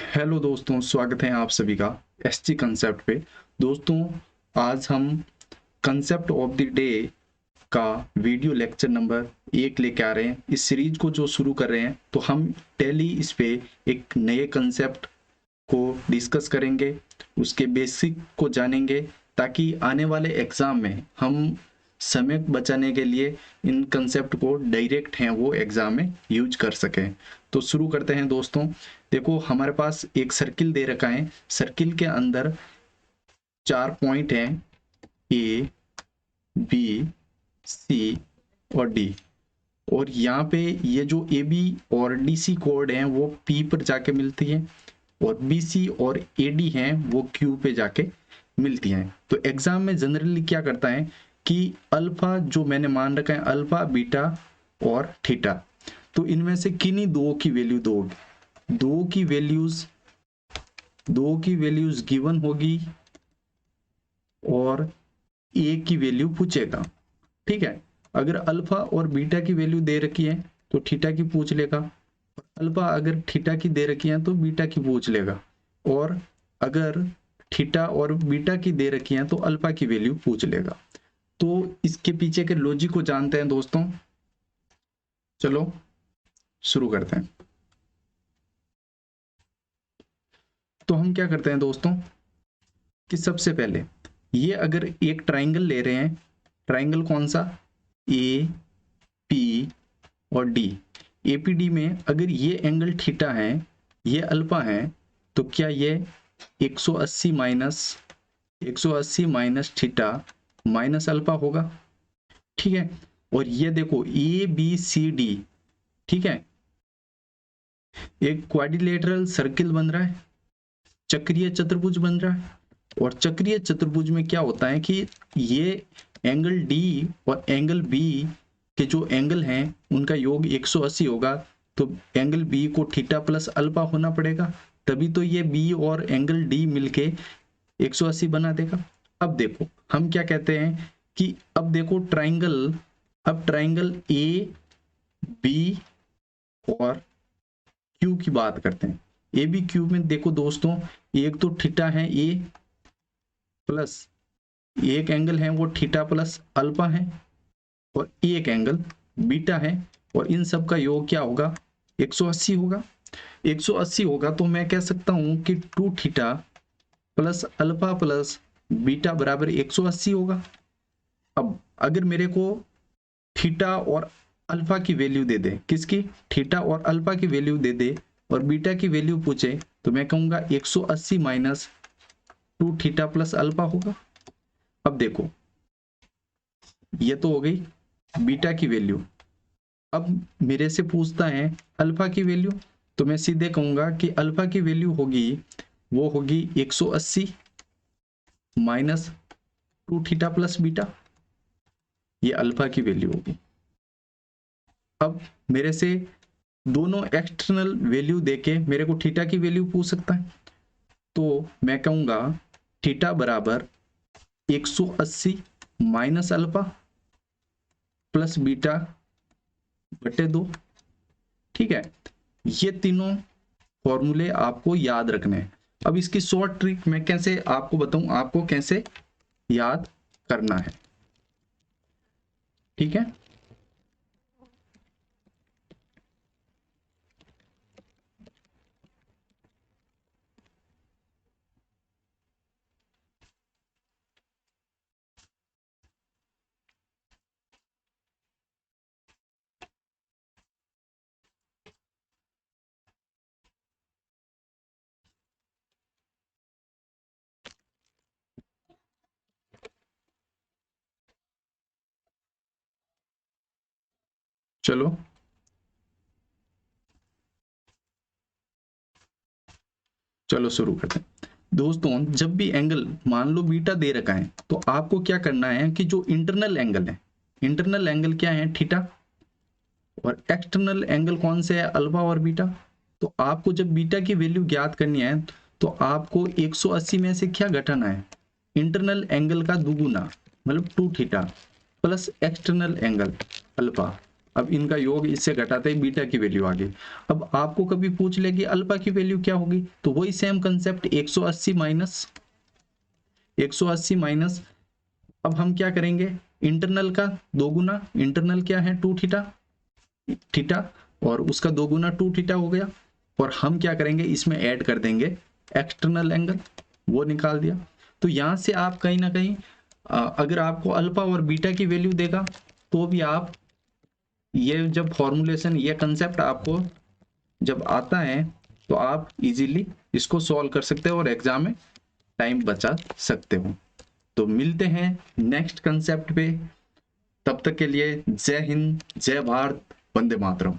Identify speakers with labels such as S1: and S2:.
S1: Hello दोस्तों, स्वागत है आप सभी का एसजी कंसेप्ट पे। दोस्तों, आज हम कंसेप्ट ऑफ द डे का वीडियो लेक्चर नंबर 1 लेके आ रहे हैं। इस सीरीज को जो शुरू कर रहे हैं तो हम डेली इस पे एक नए कंसेप्ट को डिस्कस करेंगे, उसके बेसिक को जानेंगे, ताकि आने वाले एग्जाम में हम समय बचाने के लिए इन कंसेप्ट को डायरेक्ट हैं वो एग्जाम में यूज कर सकें। तो शुरू करते हैं दोस्तों। देखो, हमारे पास एक सर्किल दे रखा है। सर्किल के अंदर 4 पॉइंट हैं, ए, बी, सी और डी। और यहाँ पे ये जो ए बी और डी सी कोड हैं वो पी पर जाके मिलती है, और बी सी और ए डी हैं वो क्यू पे जाके मिलती हैं। तो एग्जाम में जनरली क्या करता है कि अल्फा जो मैंने मान रखा है, अल्फा, बीटा और थीटा, तो इनमें से किन्हीं दो की वैल्यू दोगे। दो की वैल्यूज गिवन होगी और ए की वैल्यू पूछेगा। ठीक है, अगर अल्फा और बीटा की वैल्यू दे रखी है तो थीटा की पूछ लेगा, अल्फा अगर थीटा की दे रखी है तो बीटा की पूछ लेगा, और अगर थीटा और बीटा की दे रखी है तो अल्फा की वैल्यू पूछ लेगा। तो इसके पीछे के लॉजिक को जानते हैं दोस्तों। चलो शुरू करते हैं। तो हम क्या करते हैं दोस्तों कि सबसे पहले ये अगर एक ट्राइंगल ले रहे हैं, ट्राइंगल कौन सा, ए पी और डी। एपीडी में अगर ये एंगल थीटा है, ये अल्फा है, तो क्या ये 180 माइनस थीटा माइनस अल्फा होगा। ठीक है, और ये देखो ए बी सी डी, ठीक है, एक क्वाड्रिलेटरल सर्किल बन रहा है, चक्रीय चतुर्भुज बन रहा है। और चक्रीय चतुर्भुज में क्या होता है कि ये एंगल डी और एंगल बी के जो एंगल हैं उनका योग 180 होगा, तो एंगल बी को थीटा प्लस अल्फा होना पड़ेगा, तभी तो ये बी और एंगल डी मिलके 180 बना देगा। अब देखो हम क्या कहते हैं कि अब देखो ट्राइंगल, अब ट्राइंगल ए बी और क्यू की बात करते हैं। ए बी क्यू में देखो दोस्तों, एक तो थीटा है ए प्लस एक एंगल है वो थीटा प्लस अल्फा है, और एक एंगल बीटा है, और इन सब का योग क्या होगा, 180 होगा। 180 होगा तो मैं कह सकता हूं कि 2 theta plus alpha plus beta बराबर 180 होगा। अब अगर मेरे को थीटा और अल्फा की वैल्यू दे दे, किसकी, थीटा और अल्फा की वैल्यू दे दे और बीटा की वैल्यू पूछे, तो मैं कहूंगा 180 माइनस 2 थीटा प्लस अल्फा होगा। अब देखो ये तो हो गई बीटा की वैल्यू। अब मेरे से पूछता है अल्फा की वैल्यू, तो मैं सीधे कहूंगा कि अल्फा की वैल्यू होगी, वो होगी 180 माइनस 2 थीटा प्लस बीटा, ये अल्फा की वैल्यू होगी। अब मेरे से दोनों एक्सटर्नल वैल्यू देके मेरे को थीटा की वैल्यू पूछ सकता है, तो मैं कहूंगा थीटा बराबर 180 माइनस अल्फा प्लस बीटा बटे 2। ठीक है, ये तीनों फॉर्मूले आपको याद रखने हैं। अब इसकी शॉर्ट ट्रिक मैं कैसे आपको बताऊं, आपको कैसे याद करना है। ठीक है, चलो शुरू करते हैं। दोस्तों, जब भी एंगल मान लो बीटा दे रखा है, तो आपको क्या करना है कि जो इंटरनल एंगल है, इंटरनल एंगल क्या है, थीटा, और एक्सटर्नल एंगल कौन से है, अल्फा और बीटा। तो आपको जब बीटा की वैल्यू ज्ञात करनी है तो आपको 180 में से क्या घटाना है, इंटरनल एंगल का दुगुना, मतलब 2 theta plus external angle alpha. अब इनका योग इससे घटाते ही बीटा की वैल्यू आ गई। अब आपको कभी पूछ ले कि अल्फा की वैल्यू क्या होगी, तो वही सेम कंसेप्ट 180 माइनस, अब हम क्या करेंगे, इंटरनल का 2 गुना, इंटरनल क्या है 2 थीटा, और उसका 2 गुना 2 थीटा हो गया, और हम क्या करेंगे इसमें ऐड कर देंगे एक्सटर्नल एंगल, वो निकाल दिया। तो यहाँ से आप कहीं ना कहीं अगर आपको अल्फा और बीटा की वैल्यू देगा तो भी आप ये जब फॉर्मूलेशन, ये कंसेप्ट आपको जब आता है तो आप इजीली इसको सॉल्व कर सकते हो और एग्जाम में टाइम बचा सकते हो। तो मिलते हैं नेक्स्ट कंसेप्ट पे, तब तक के लिए जय हिंद, जय भारत, वंदे मातरम।